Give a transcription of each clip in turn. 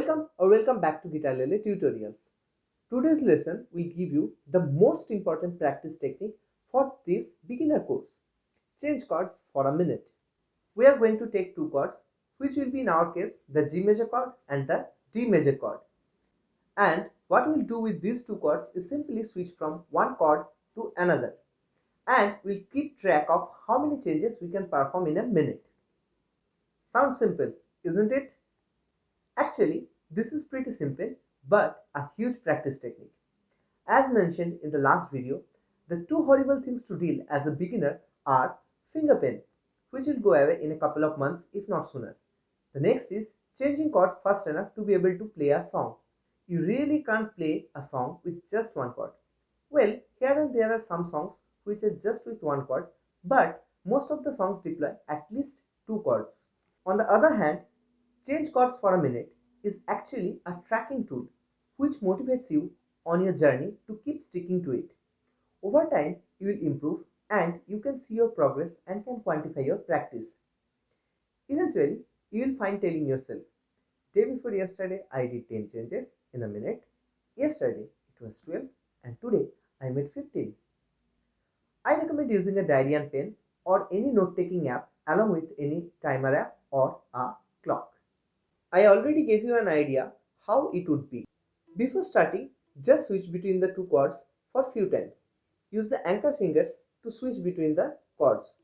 Welcome back to Guitarlele Tutorials. Today's lesson will give you the most important practice technique for this beginner course. Change chords for a minute. We are going to take two chords, which will be in our case the G major chord and the D major chord. And what we'll do with these two chords is simply switch from one chord to another. And we'll keep track of how many changes we can perform in a minute. Sounds simple, isn't it? Actually, this is pretty simple but a huge practice technique. As mentioned in the last video, the two horrible things to deal as a beginner are finger pain, which will go away in a couple of months if not sooner. The next is changing chords fast enough to be able to play a song. You really can't play a song with just one chord. Well, here and there are some songs which are just with one chord, but most of the songs deploy at least two chords. On the other hand, change chords for a minute is actually a tracking tool which motivates you on your journey to keep sticking to it. Over time, you will improve and you can see your progress and can quantify your practice. Eventually, you will find telling yourself, day before yesterday I did 10 changes in a minute, yesterday it was 12 and today I made 15. I recommend using a diary and pen or any note-taking app along with any timer app or a clock. I already gave you an idea how it would be. Before starting, just switch between the two chords for few times. Use the anchor fingers to switch between the chords.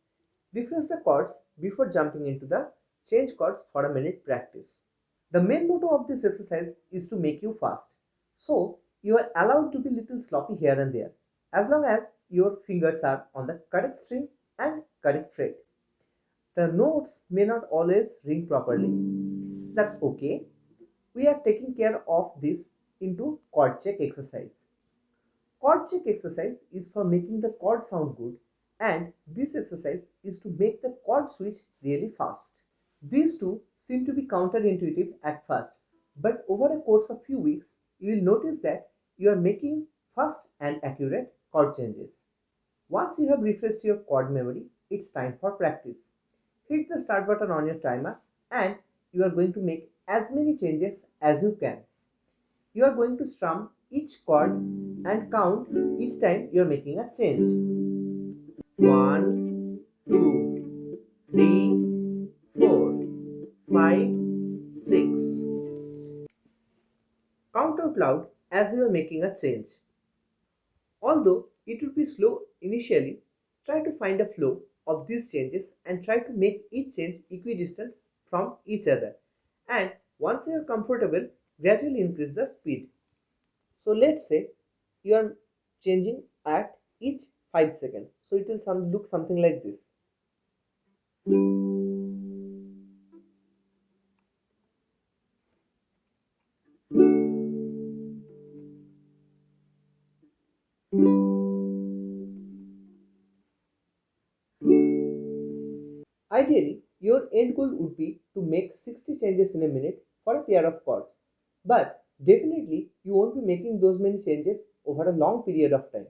Refresh the chords before jumping into the change chords for a minute practice. The main motto of this exercise is to make you fast. So, you are allowed to be little sloppy here and there, as long as your fingers are on the correct string and correct fret. The notes may not always ring properly. That's okay. We are taking care of this into chord check exercise. Chord check exercise is for making the chord sound good, and this exercise is to make the chord switch really fast. These two seem to be counterintuitive at first, but over a course of few weeks, you will notice that you are making fast and accurate chord changes. Once you have refreshed your chord memory, it's time for practice. Hit the start button on your timer and you are going to make as many changes as you can. You are going to strum each chord and count each time you are making a change. 1, 2, 3, 4, 5, 6. Count out loud as you are making a change. Although it will be slow initially, try to find a flow of these changes and try to make each change equidistant from each other. And once you are comfortable, gradually increase the speed. So let's say you are changing at each 5 seconds. So it will look something like this. Ideally, your end goal would be to make 60 changes in a minute for a pair of chords. But definitely, you won't be making those many changes over a long period of time.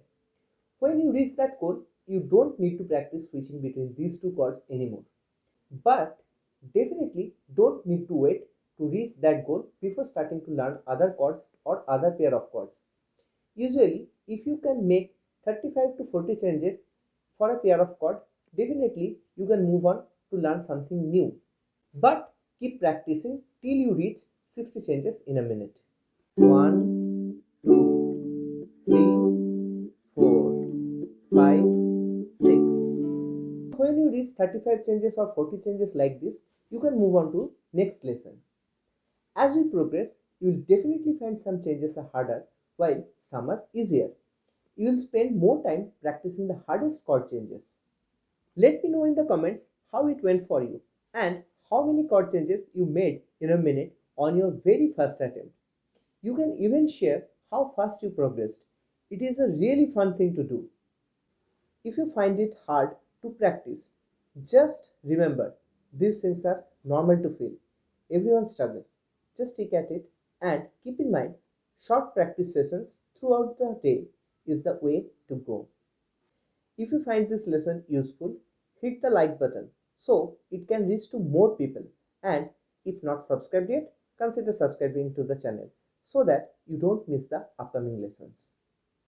When you reach that goal, you don't need to practice switching between these two chords anymore. But definitely don't need to wait to reach that goal before starting to learn other chords or other pair of chords. Usually, if you can make 35 to 40 changes for a pair of chord, definitely you can move on to learn something new. But keep practicing till you reach 60 changes in a minute. 1, 2, 3, 4, 5, 6. When you reach 35 changes or 40 changes like this, you can move on to next lesson. As we progress, you will definitely find some changes are harder while some are easier. You will spend more time practicing the hardest chord changes. Let me know in the comments how it went for you and how many chord changes you made in a minute on your very first attempt. You can even share how fast you progressed. It is a really fun thing to do. If you find it hard to practice, just remember these things are normal to feel. Everyone struggles. Just stick at it and keep in mind short practice sessions throughout the day is the way to go. If you find this lesson useful, hit the like button so it can reach to more people, and if not subscribed yet, consider subscribing to the channel so that you don't miss the upcoming lessons.